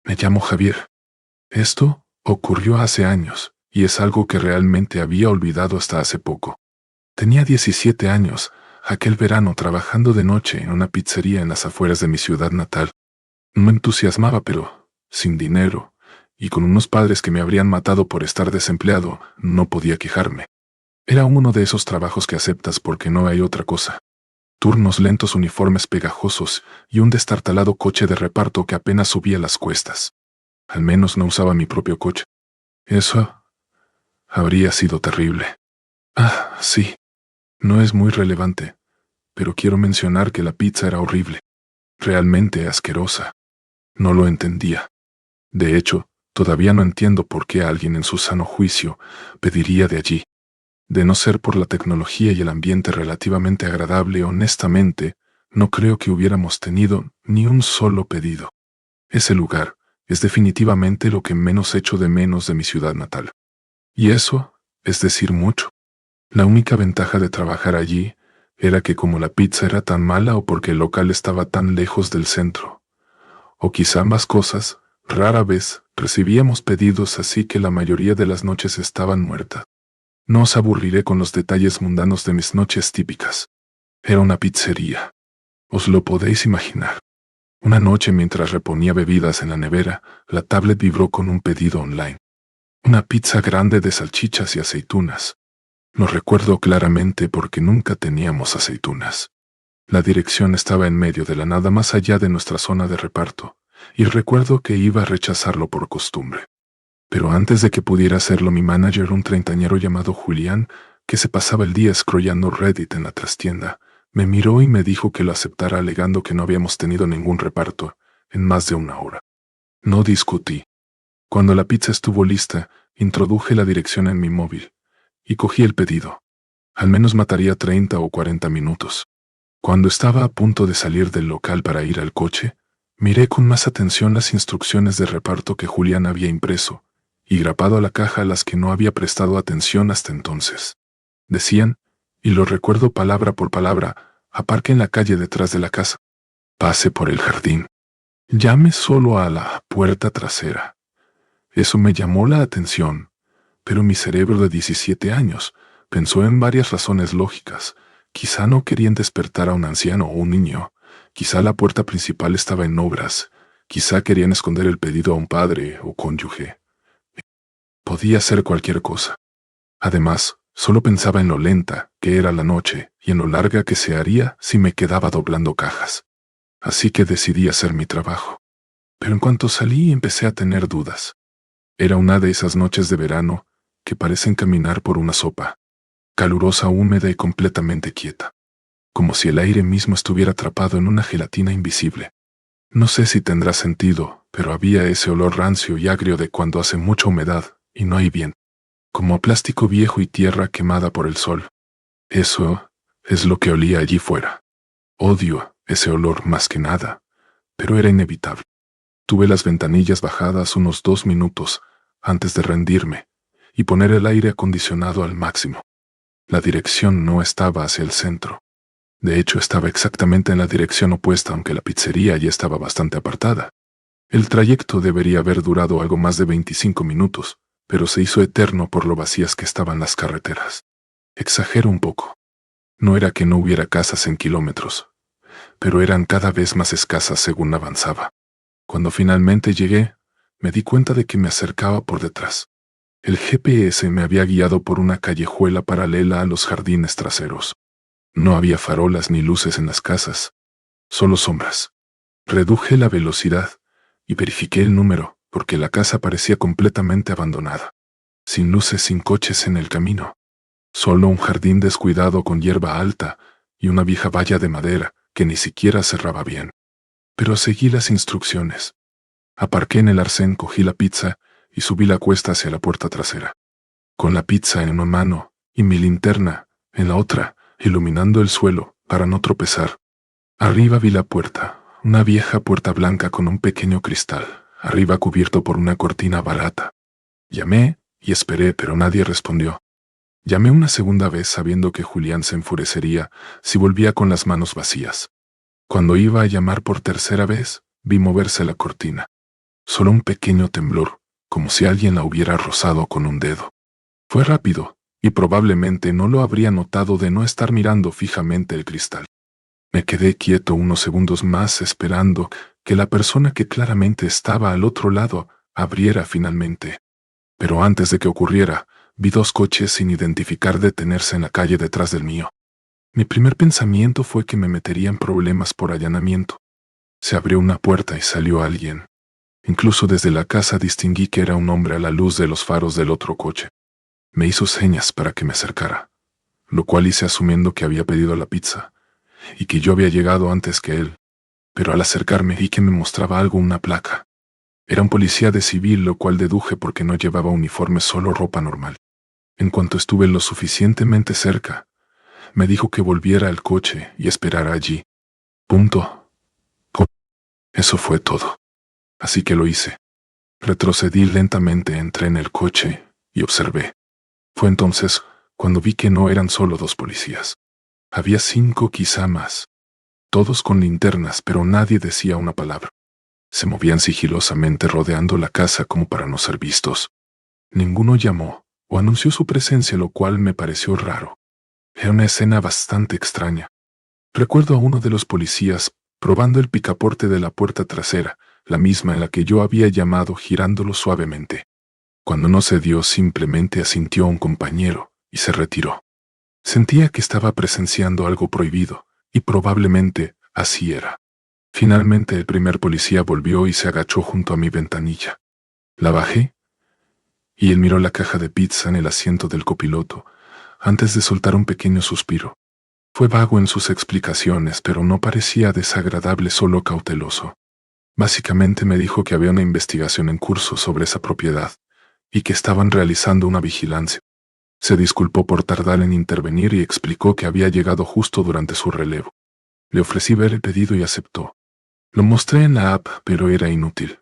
Me llamo Javier. Esto ocurrió hace años, y es algo que realmente había olvidado hasta hace poco. Tenía 17 años, aquel verano trabajando de noche en una pizzería en las afueras de mi ciudad natal. Me entusiasmaba, pero sin dinero, y con unos padres que me habrían matado por estar desempleado, no podía quejarme. Era uno de esos trabajos que aceptas porque no hay otra cosa. Turnos lentos, uniformes pegajosos y un destartalado coche de reparto que apenas subía las cuestas. Al menos no usaba mi propio coche. Eso habría sido terrible. Ah, sí, no es muy relevante, pero quiero mencionar que la pizza era horrible, realmente asquerosa. No lo entendía. De hecho, todavía no entiendo por qué alguien en su sano juicio pediría de allí. De no ser por la tecnología y el ambiente relativamente agradable, honestamente, no creo que hubiéramos tenido ni un solo pedido. Ese lugar es definitivamente lo que menos echo de menos de mi ciudad natal. Y eso es decir mucho. La única ventaja de trabajar allí era que como la pizza era tan mala o porque el local estaba tan lejos del centro, o quizá ambas cosas, rara vez recibíamos pedidos, así que la mayoría de las noches estaban muertas. No os aburriré con los detalles mundanos de mis noches típicas. Era una pizzería. Os lo podéis imaginar. Una noche mientras reponía bebidas en la nevera, la tablet vibró con un pedido online. Una pizza grande de salchichas y aceitunas. Lo recuerdo claramente porque nunca teníamos aceitunas. La dirección estaba en medio de la nada más allá de nuestra zona de reparto, y recuerdo que iba a rechazarlo por costumbre. Pero antes de que pudiera hacerlo, mi manager, un treintañero llamado Julián, que se pasaba el día scrollando Reddit en la trastienda, me miró y me dijo que lo aceptara alegando que no habíamos tenido ningún reparto en más de una hora. No discutí. Cuando la pizza estuvo lista, introduje la dirección en mi móvil y cogí el pedido. Al menos mataría 30 o 40 minutos. Cuando estaba a punto de salir del local para ir al coche, miré con más atención las instrucciones de reparto que Julián había impreso y grapado a la caja, a las que no había prestado atención hasta entonces. Decían, y lo recuerdo palabra por palabra: aparque en la calle detrás de la casa. Pase por el jardín. Llame solo a la puerta trasera. Eso me llamó la atención, pero mi cerebro de 17 años pensó en varias razones lógicas. Quizá no querían despertar a un anciano o un niño. Quizá la puerta principal estaba en obras. Quizá querían esconder el pedido a un padre o cónyuge. Podía ser cualquier cosa. Además, solo pensaba en lo lenta que era la noche y en lo larga que se haría si me quedaba doblando cajas. Así que decidí hacer mi trabajo. Pero en cuanto salí empecé a tener dudas. Era una de esas noches de verano que parecen caminar por una sopa, calurosa, húmeda y completamente quieta, como si el aire mismo estuviera atrapado en una gelatina invisible. No sé si tendrá sentido, pero había ese olor rancio y agrio de cuando hace mucha humedad y no hay viento, como a plástico viejo y tierra quemada por el sol. Eso es lo que olía allí fuera. Odio ese olor más que nada, pero era inevitable. Tuve las ventanillas bajadas unos 2 minutos antes de rendirme y poner el aire acondicionado al máximo. La dirección no estaba hacia el centro. De hecho, estaba exactamente en la dirección opuesta, aunque la pizzería ya estaba bastante apartada. El trayecto debería haber durado algo más de 25 minutos, pero se hizo eterno por lo vacías que estaban las carreteras. Exagero un poco. No era que no hubiera casas en kilómetros, pero eran cada vez más escasas según avanzaba. Cuando finalmente llegué, me di cuenta de que me acercaba por detrás. El GPS me había guiado por una callejuela paralela a los jardines traseros. No había farolas ni luces en las casas, solo sombras. Reduje la velocidad y verifiqué el número, porque la casa parecía completamente abandonada. Sin luces, sin coches en el camino. Solo un jardín descuidado con hierba alta y una vieja valla de madera que ni siquiera cerraba bien. Pero seguí las instrucciones. Aparqué en el arcén, cogí la pizza y subí la cuesta hacia la puerta trasera. Con la pizza en una mano y mi linterna en la otra, iluminando el suelo para no tropezar. Arriba vi la puerta, una vieja puerta blanca con un pequeño cristal, arriba cubierto por una cortina barata. Llamé y esperé, pero nadie respondió. Llamé una segunda vez sabiendo que Julián se enfurecería si volvía con las manos vacías. Cuando iba a llamar por tercera vez, vi moverse la cortina. Solo un pequeño temblor, como si alguien la hubiera rozado con un dedo. Fue rápido, y probablemente no lo habría notado de no estar mirando fijamente el cristal. Me quedé quieto unos segundos más esperando que la persona que claramente estaba al otro lado abriera finalmente. Pero antes de que ocurriera, vi dos coches sin identificar detenerse en la calle detrás del mío. Mi primer pensamiento fue que me metería en problemas por allanamiento. Se abrió una puerta y salió alguien. Incluso desde la casa distinguí que era un hombre a la luz de los faros del otro coche. Me hizo señas para que me acercara, lo cual hice asumiendo que había pedido la pizza y que yo había llegado antes que él. Pero al acercarme vi que me mostraba algo, una placa. Era un policía de civil, lo cual deduje porque no llevaba uniforme, solo ropa normal. En cuanto estuve lo suficientemente cerca, me dijo que volviera al coche y esperara allí. Punto. Eso fue todo. Así que lo hice. Retrocedí lentamente, entré en el coche y observé. Fue entonces cuando vi que no eran solo dos policías. Había 5, quizá más. Todos con linternas, pero nadie decía una palabra. Se movían sigilosamente rodeando la casa como para no ser vistos. Ninguno llamó o anunció su presencia, lo cual me pareció raro. Era una escena bastante extraña. Recuerdo a uno de los policías probando el picaporte de la puerta trasera, la misma en la que yo había llamado, girándolo suavemente. Cuando no se dio, simplemente asintió a un compañero y se retiró. Sentía que estaba presenciando algo prohibido, y probablemente así era. Finalmente el primer policía volvió y se agachó junto a mi ventanilla. La bajé, y él miró la caja de pizza en el asiento del copiloto, antes de soltar un pequeño suspiro. Fue vago en sus explicaciones, pero no parecía desagradable, solo cauteloso. Básicamente me dijo que había una investigación en curso sobre esa propiedad, y que estaban realizando una vigilancia. Se disculpó por tardar en intervenir y explicó que había llegado justo durante su relevo. Le ofrecí ver el pedido y aceptó. Lo mostré en la app, pero era inútil.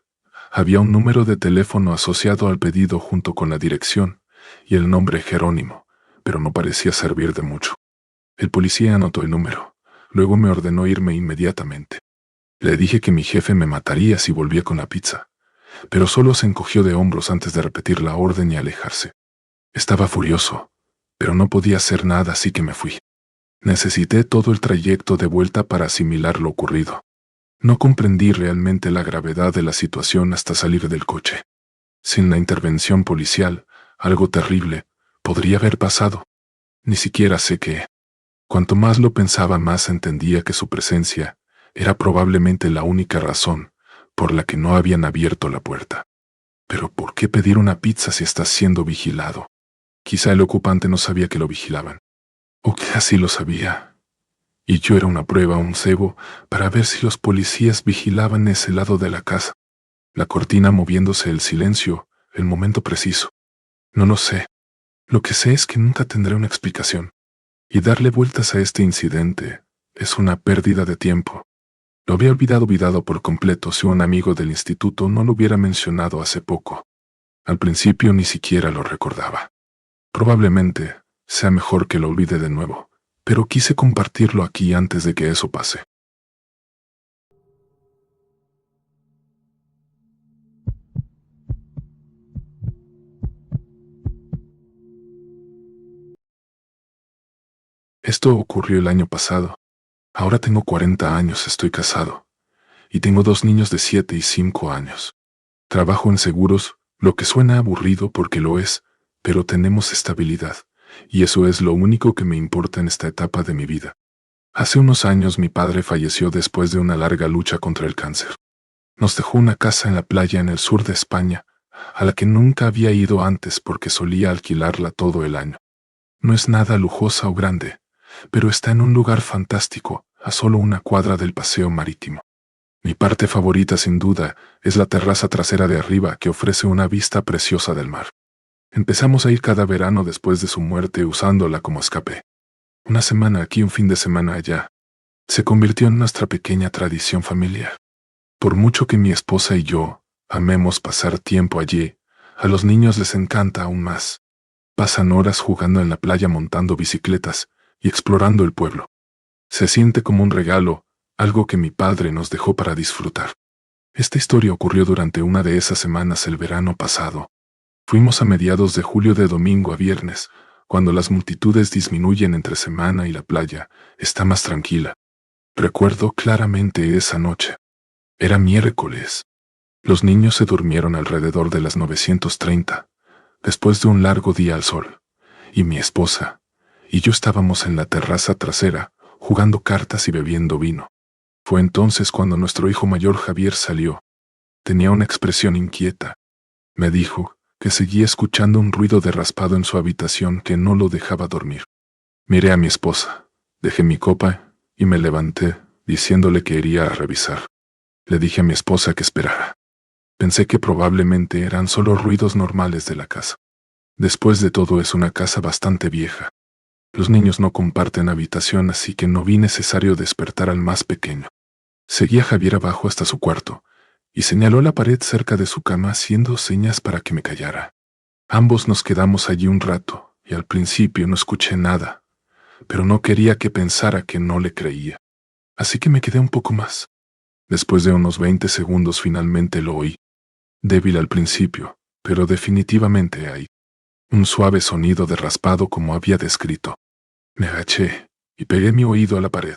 Había un número de teléfono asociado al pedido junto con la dirección y el nombre Jerónimo, pero no parecía servir de mucho. El policía anotó el número. Luego me ordenó irme inmediatamente. Le dije que mi jefe me mataría si volvía con la pizza, pero solo se encogió de hombros antes de repetir la orden y alejarse. Estaba furioso, pero no podía hacer nada, así que me fui. Necesité todo el trayecto de vuelta para asimilar lo ocurrido. No comprendí realmente la gravedad de la situación hasta salir del coche. Sin la intervención policial, algo terrible podría haber pasado. Ni siquiera sé qué. Cuanto más lo pensaba, más entendía que su presencia era probablemente la única razón por la que no habían abierto la puerta. Pero ¿por qué pedir una pizza si estás siendo vigilado? Quizá el ocupante no sabía que lo vigilaban. O quizá sí lo sabía. Y yo era una prueba, un cebo, para ver si los policías vigilaban ese lado de la casa. La cortina moviéndose, el silencio, el momento preciso. No lo sé. Lo que sé es que nunca tendré una explicación. Y darle vueltas a este incidente es una pérdida de tiempo. Lo había olvidado por completo si un amigo del instituto no lo hubiera mencionado hace poco. Al principio ni siquiera lo recordaba. Probablemente sea mejor que lo olvide de nuevo, pero quise compartirlo aquí antes de que eso pase. Esto ocurrió el año pasado. Ahora tengo 40 años, estoy casado, y tengo 2 niños de 7 y 5 años. Trabajo en seguros, lo que suena aburrido porque lo es, pero tenemos estabilidad, y eso es lo único que me importa en esta etapa de mi vida. Hace unos años mi padre falleció después de una larga lucha contra el cáncer. Nos dejó una casa en la playa en el sur de España, a la que nunca había ido antes porque solía alquilarla todo el año. No es nada lujosa o grande, pero está en un lugar fantástico, a solo una cuadra del paseo marítimo. Mi parte favorita, sin duda, es la terraza trasera de arriba, que ofrece una vista preciosa del mar. Empezamos a ir cada verano después de su muerte, usándola como escape. Una semana aquí, un fin de semana allá. Se convirtió en nuestra pequeña tradición familiar. Por mucho que mi esposa y yo amemos pasar tiempo allí, a los niños les encanta aún más. Pasan horas jugando en la playa, montando bicicletas y explorando el pueblo. Se siente como un regalo, algo que mi padre nos dejó para disfrutar. Esta historia ocurrió durante una de esas semanas el verano pasado. Fuimos a mediados de julio de domingo a viernes, cuando las multitudes disminuyen entre semana y la playa está más tranquila. Recuerdo claramente esa noche. Era miércoles. Los niños se durmieron alrededor de las 9:30, después de un largo día al sol, y mi esposa y yo estábamos en la terraza trasera, jugando cartas y bebiendo vino. Fue entonces cuando nuestro hijo mayor Javier salió. Tenía una expresión inquieta. Me dijo que seguía escuchando un ruido de raspado en su habitación que no lo dejaba dormir. Miré a mi esposa, dejé mi copa y me levanté, diciéndole que iría a revisar. Le dije a mi esposa que esperara. Pensé que probablemente eran solo ruidos normales de la casa. Después de todo, es una casa bastante vieja. Los niños no comparten habitación, así que no vi necesario despertar al más pequeño. Seguí a Javier abajo hasta su cuarto y señaló la pared cerca de su cama haciendo señas para que me callara. Ambos nos quedamos allí un rato y al principio no escuché nada, pero no quería que pensara que no le creía. Así que me quedé un poco más. Después de unos 20 segundos finalmente lo oí. Débil al principio, pero definitivamente ahí. Un suave sonido de raspado como había descrito. Me agaché y pegué mi oído a la pared.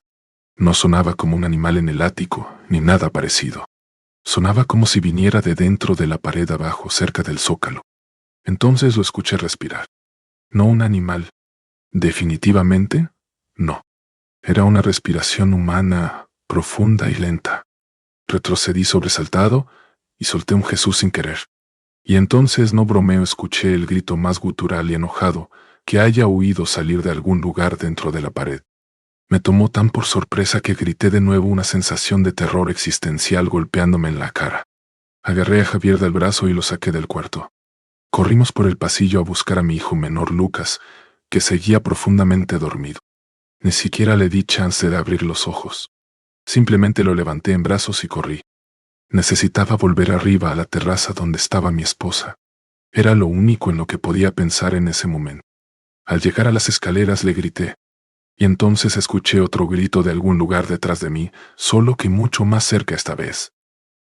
No sonaba como un animal en el ático, ni nada parecido. Sonaba como si viniera de dentro de la pared abajo, cerca del zócalo. Entonces lo escuché respirar. No un animal. Definitivamente, no. Era una respiración humana, profunda y lenta. Retrocedí sobresaltado y solté un Jesús sin querer. Y entonces, no bromeo, escuché el grito más gutural y enojado que haya oído salir de algún lugar dentro de la pared. Me tomó tan por sorpresa que grité de nuevo, una sensación de terror existencial golpeándome en la cara. Agarré a Javier del brazo y lo saqué del cuarto. Corrimos por el pasillo a buscar a mi hijo menor Lucas, que seguía profundamente dormido. Ni siquiera le di chance de abrir los ojos. Simplemente lo levanté en brazos y corrí. Necesitaba volver arriba a la terraza donde estaba mi esposa. Era lo único en lo que podía pensar en ese momento. Al llegar a las escaleras le grité. Y entonces escuché otro grito de algún lugar detrás de mí, solo que mucho más cerca esta vez.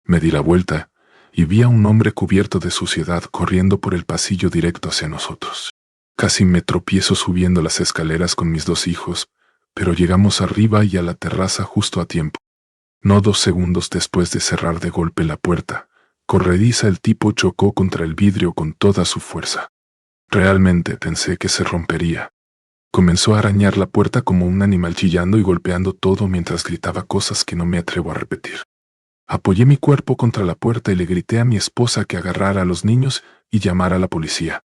Me di la vuelta y vi a un hombre cubierto de suciedad corriendo por el pasillo directo hacia nosotros. Casi me tropiezo subiendo las escaleras con mis dos hijos, pero llegamos arriba y a la terraza justo a tiempo. No 2 segundos después de cerrar de golpe la puerta, corrediza, el tipo chocó contra el vidrio con toda su fuerza. Realmente pensé que se rompería. Comenzó a arañar la puerta como un animal, chillando y golpeando todo mientras gritaba cosas que no me atrevo a repetir. Apoyé mi cuerpo contra la puerta y le grité a mi esposa que agarrara a los niños y llamara a la policía.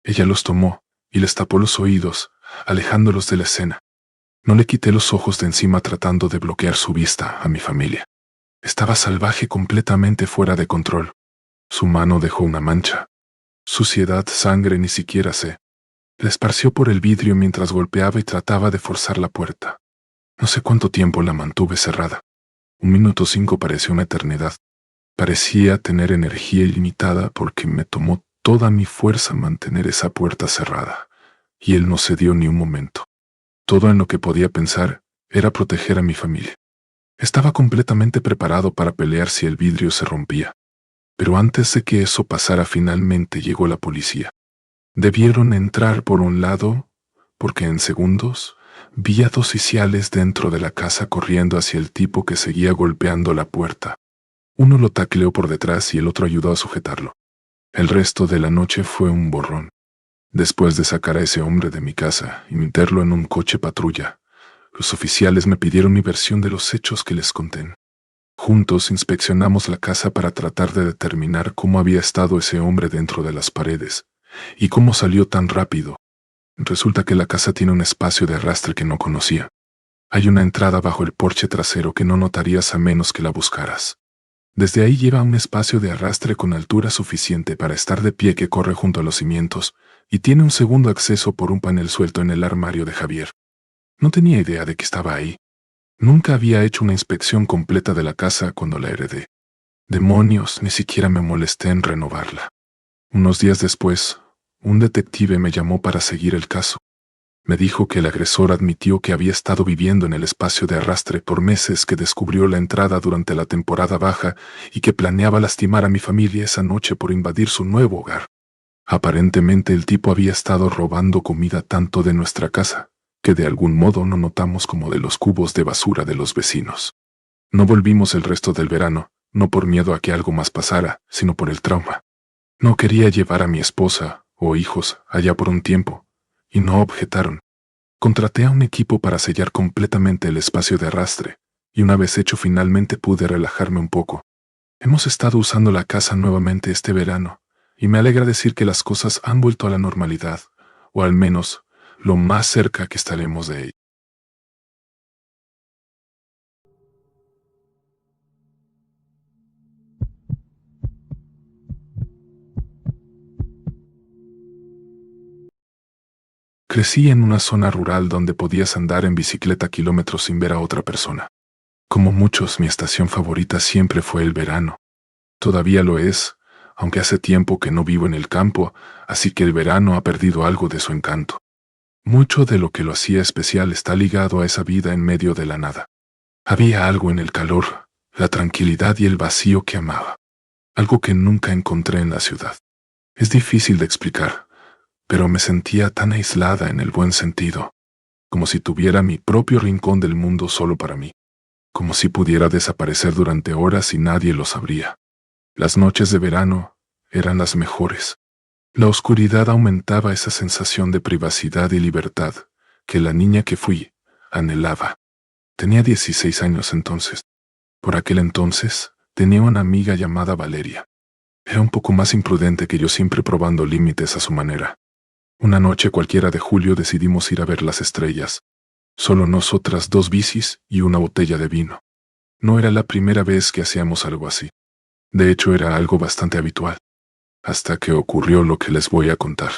Ella los tomó y les tapó los oídos, alejándolos de la escena. No le quité los ojos de encima tratando de bloquear su vista a mi familia. Estaba salvaje, completamente fuera de control. Su mano dejó una mancha. Suciedad, sangre, ni siquiera sé. La esparció por el vidrio mientras golpeaba y trataba de forzar la puerta. No sé cuánto tiempo la mantuve cerrada. 1 minuto 5 pareció una eternidad. Parecía tener energía ilimitada porque me tomó toda mi fuerza mantener esa puerta cerrada, y él no cedió ni un momento. Todo en lo que podía pensar era proteger a mi familia. Estaba completamente preparado para pelear si el vidrio se rompía. Pero antes de que eso pasara, finalmente llegó la policía. Debieron entrar por un lado, porque en segundos vi a 2 oficiales dentro de la casa corriendo hacia el tipo que seguía golpeando la puerta. Uno lo tacleó por detrás y el otro ayudó a sujetarlo. El resto de la noche fue un borrón. Después de sacar a ese hombre de mi casa y meterlo en un coche patrulla, los oficiales me pidieron mi versión de los hechos que les conté. Juntos inspeccionamos la casa para tratar de determinar cómo había estado ese hombre dentro de las paredes y cómo salió tan rápido. Resulta que la casa tiene un espacio de arrastre que no conocía. Hay una entrada bajo el porche trasero que no notarías a menos que la buscaras. Desde ahí lleva un espacio de arrastre con altura suficiente para estar de pie que corre junto a los cimientos y tiene un segundo acceso por un panel suelto en el armario de Javier. No tenía idea de que estaba ahí. Nunca había hecho una inspección completa de la casa cuando la heredé. Demonios, ni siquiera me molesté en renovarla. Unos días después, un detective me llamó para seguir el caso. Me dijo que el agresor admitió que había estado viviendo en el espacio de arrastre por meses, que descubrió la entrada durante la temporada baja y que planeaba lastimar a mi familia esa noche por invadir su nuevo hogar. Aparentemente el tipo había estado robando comida tanto de nuestra casa, que de algún modo no notamos, como de los cubos de basura de los vecinos. No volvimos el resto del verano, no por miedo a que algo más pasara, sino por el trauma. No quería llevar a mi esposa o hijos allá por un tiempo, y no objetaron. Contraté a un equipo para sellar completamente el espacio de arrastre, y una vez hecho finalmente pude relajarme un poco. Hemos estado usando la casa nuevamente este verano, y me alegra decir que las cosas han vuelto a la normalidad, o al menos lo más cerca que estaremos de ella. Crecí en una zona rural donde podías andar en bicicleta kilómetros sin ver a otra persona. Como muchos, mi estación favorita siempre fue el verano. Todavía lo es, aunque hace tiempo que no vivo en el campo, así que el verano ha perdido algo de su encanto. Mucho de lo que lo hacía especial está ligado a esa vida en medio de la nada. Había algo en el calor, la tranquilidad y el vacío que amaba, algo que nunca encontré en la ciudad. Es difícil de explicar, pero me sentía tan aislada en el buen sentido, como si tuviera mi propio rincón del mundo solo para mí, como si pudiera desaparecer durante horas y nadie lo sabría. Las noches de verano eran las mejores. La oscuridad aumentaba esa sensación de privacidad y libertad que la niña que fui anhelaba. Tenía 16 años entonces. Por aquel entonces tenía una amiga llamada Valeria. Era un poco más imprudente que yo, siempre probando límites a su manera. Una noche cualquiera de julio decidimos ir a ver las estrellas. Solo nosotras, 2 bicis y una botella de vino. No era la primera vez que hacíamos algo así. De hecho, era algo bastante habitual. Hasta que ocurrió lo que les voy a contar.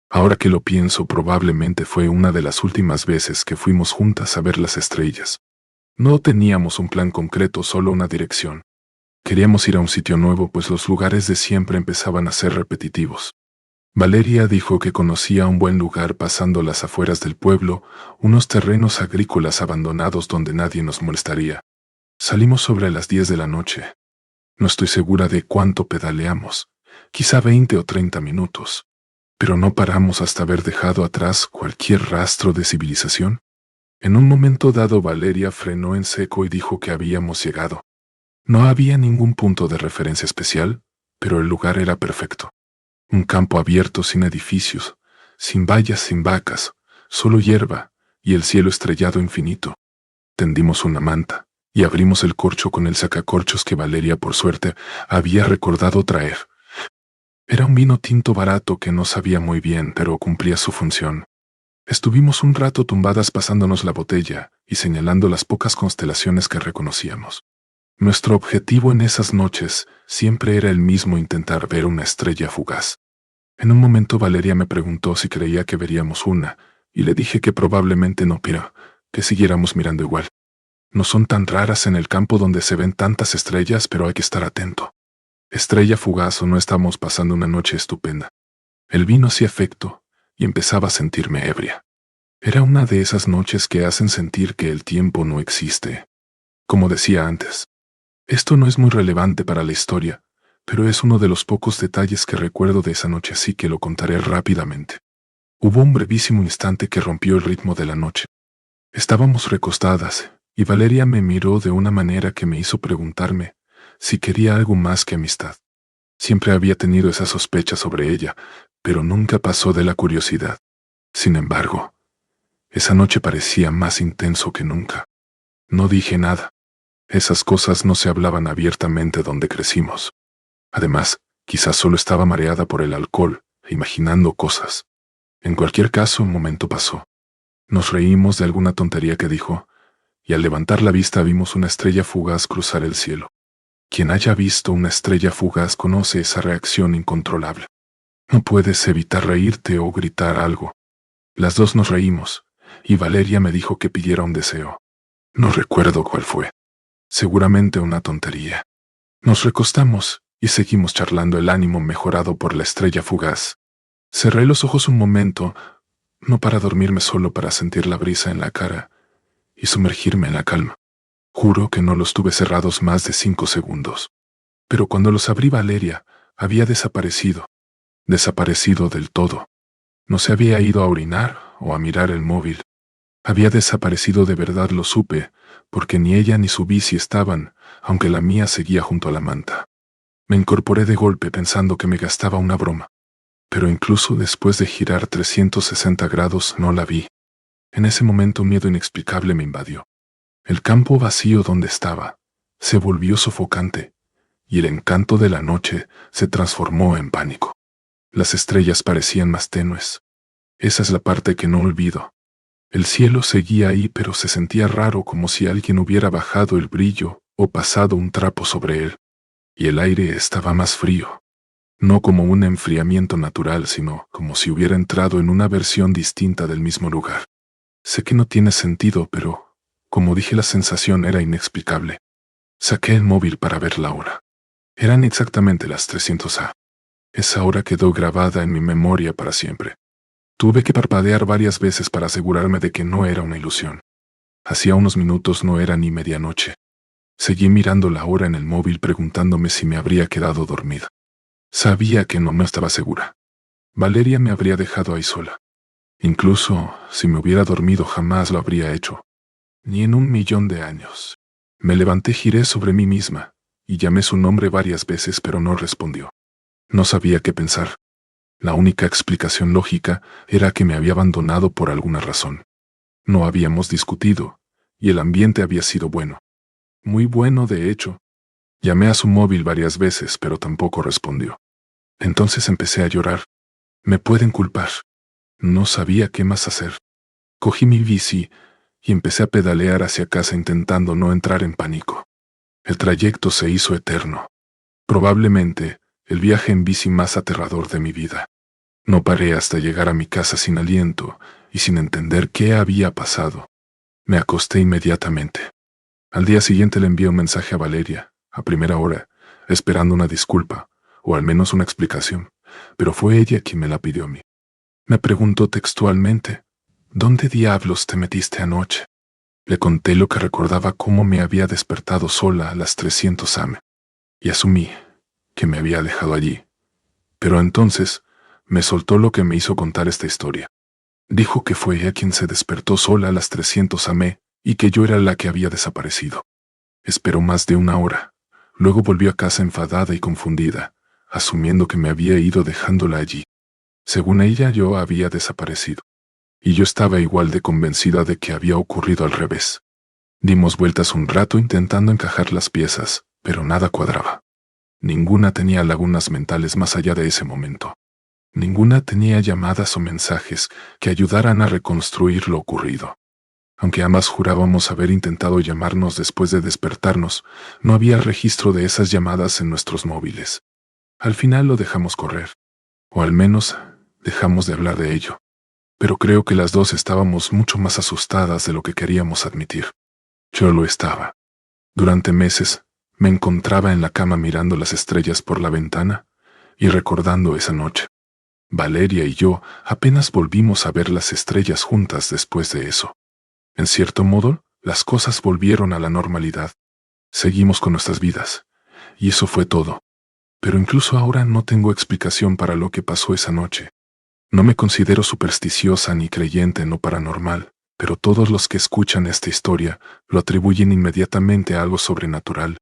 Ahora que lo pienso, probablemente fue una de las últimas veces que fuimos juntas a ver las estrellas. No teníamos un plan concreto, solo una dirección. Queríamos ir a un sitio nuevo, pues los lugares de siempre empezaban a ser repetitivos. Valeria dijo que conocía un buen lugar pasando las afueras del pueblo, unos terrenos agrícolas abandonados donde nadie nos molestaría. Salimos sobre las 10 de la noche. No estoy segura de cuánto pedaleamos, quizá 20 o 30 minutos, pero no paramos hasta haber dejado atrás cualquier rastro de civilización. En un momento dado Valeria frenó en seco y dijo que habíamos llegado. No había ningún punto de referencia especial, pero el lugar era perfecto. Un campo abierto sin edificios, sin vallas, sin vacas, solo hierba y el cielo estrellado infinito. Tendimos una manta y abrimos el corcho con el sacacorchos que Valeria, por suerte, había recordado traer. Era un vino tinto barato que no sabía muy bien, pero cumplía su función. Estuvimos un rato tumbadas pasándonos la botella y señalando las pocas constelaciones que reconocíamos. Nuestro objetivo en esas noches siempre era el mismo: intentar ver una estrella fugaz. En un momento Valeria me preguntó si creía que veríamos una, y le dije que probablemente no, pero que siguiéramos mirando igual. No son tan raras en el campo donde se ven tantas estrellas, pero hay que estar atento. Estrella fugaz o no, estamos pasando una noche estupenda. El vino hacía efecto y empezaba a sentirme ebria. Era una de esas noches que hacen sentir que el tiempo no existe. Como decía antes, esto no es muy relevante para la historia, pero es uno de los pocos detalles que recuerdo de esa noche, así que lo contaré rápidamente. Hubo un brevísimo instante que rompió el ritmo de la noche. Estábamos recostadas, y Valeria me miró de una manera que me hizo preguntarme si quería algo más que amistad. Siempre había tenido esa sospecha sobre ella, pero nunca pasó de la curiosidad. Sin embargo, esa noche parecía más intenso que nunca. No dije nada. Esas cosas no se hablaban abiertamente donde crecimos. Además, quizás solo estaba mareada por el alcohol, imaginando cosas. En cualquier caso, un momento pasó. Nos reímos de alguna tontería que dijo, y al levantar la vista vimos una estrella fugaz cruzar el cielo. Quien haya visto una estrella fugaz conoce esa reacción incontrolable. No puedes evitar reírte o gritar algo. Las dos nos reímos, y Valeria me dijo que pidiera un deseo. No recuerdo cuál fue. Seguramente una tontería. Nos recostamos y seguimos charlando, el ánimo mejorado por la estrella fugaz. Cerré los ojos un momento, no para dormirme, solo para sentir la brisa en la cara y sumergirme en la calma. Juro que no los tuve cerrados más de 5 segundos. Pero cuando los abrí, Valeria había desaparecido. Desaparecido del todo. No se había ido a orinar o a mirar el móvil. Había desaparecido de verdad, lo supe, porque ni ella ni su bici estaban, aunque la mía seguía junto a la manta. Me incorporé de golpe pensando que me gastaba una broma. Pero incluso después de girar 360 grados no la vi. En ese momento un miedo inexplicable me invadió. El campo vacío donde estaba se volvió sofocante, y el encanto de la noche se transformó en pánico. Las estrellas parecían más tenues. Esa es la parte que no olvido. El cielo seguía ahí, pero se sentía raro, como si alguien hubiera bajado el brillo o pasado un trapo sobre él. Y el aire estaba más frío. No como un enfriamiento natural, sino como si hubiera entrado en una versión distinta del mismo lugar. Sé que no tiene sentido, pero, como dije, la sensación era inexplicable. Saqué el móvil para ver la hora. Eran exactamente las 300 a. Esa hora quedó grabada en mi memoria para siempre. Tuve que parpadear varias veces para asegurarme de que no era una ilusión. Hacía unos minutos no era ni medianoche. Seguí mirando la hora en el móvil, preguntándome si me habría quedado dormida. Sabía que no me estaba segura. Valeria me habría dejado ahí sola. Incluso si me hubiera dormido, jamás lo habría hecho. Ni en 1.000.000 de años. Me levanté, giré sobre mí misma, y llamé su nombre varias veces, pero no respondió. No sabía qué pensar. La única explicación lógica era que me había abandonado por alguna razón. No habíamos discutido, y el ambiente había sido bueno. Muy bueno, de hecho. Llamé a su móvil varias veces, pero tampoco respondió. Entonces empecé a llorar. Me pueden culpar. No sabía qué más hacer. Cogí mi bici y empecé a pedalear hacia casa, intentando no entrar en pánico. El trayecto se hizo eterno. Probablemente el viaje en bici más aterrador de mi vida. No paré hasta llegar a mi casa sin aliento y sin entender qué había pasado. Me acosté inmediatamente. Al día siguiente le envié un mensaje a Valeria, a primera hora, esperando una disculpa, o al menos una explicación, pero fue ella quien me la pidió a mí. Me preguntó textualmente: ¿dónde diablos te metiste anoche? Le conté lo que recordaba, cómo me había despertado sola a las 300 am, y asumí que me había dejado allí. Pero entonces me soltó lo que me hizo contar esta historia. Dijo que fue ella quien se despertó sola a las 300 am y que yo era la que había desaparecido. Esperó más de una hora. Luego volvió a casa enfadada y confundida, asumiendo que me había ido dejándola allí. Según ella, yo había desaparecido. Y yo estaba igual de convencida de que había ocurrido al revés. Dimos vueltas un rato intentando encajar las piezas, pero nada cuadraba. Ninguna tenía lagunas mentales más allá de ese momento. Ninguna tenía llamadas o mensajes que ayudaran a reconstruir lo ocurrido. Aunque ambas jurábamos haber intentado llamarnos después de despertarnos, no había registro de esas llamadas en nuestros móviles. Al final lo dejamos correr, o al menos dejamos de hablar de ello. Pero creo que las dos estábamos mucho más asustadas de lo que queríamos admitir. Yo lo estaba. Durante meses me encontraba en la cama mirando las estrellas por la ventana y recordando esa noche. Valeria y yo apenas volvimos a ver las estrellas juntas después de eso. En cierto modo, las cosas volvieron a la normalidad. Seguimos con nuestras vidas, y eso fue todo. Pero incluso ahora no tengo explicación para lo que pasó esa noche. No me considero supersticiosa ni creyente en lo paranormal, pero todos los que escuchan esta historia lo atribuyen inmediatamente a algo sobrenatural.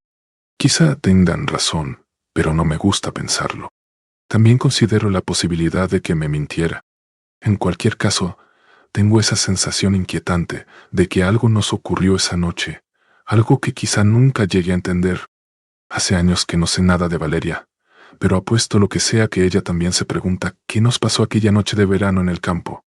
Quizá tengan razón, pero no me gusta pensarlo. También considero la posibilidad de que me mintiera. En cualquier caso, tengo esa sensación inquietante de que algo nos ocurrió esa noche, algo que quizá nunca llegue a entender. Hace años que no sé nada de Valeria, pero apuesto lo que sea que ella también se pregunta qué nos pasó aquella noche de verano en el campo.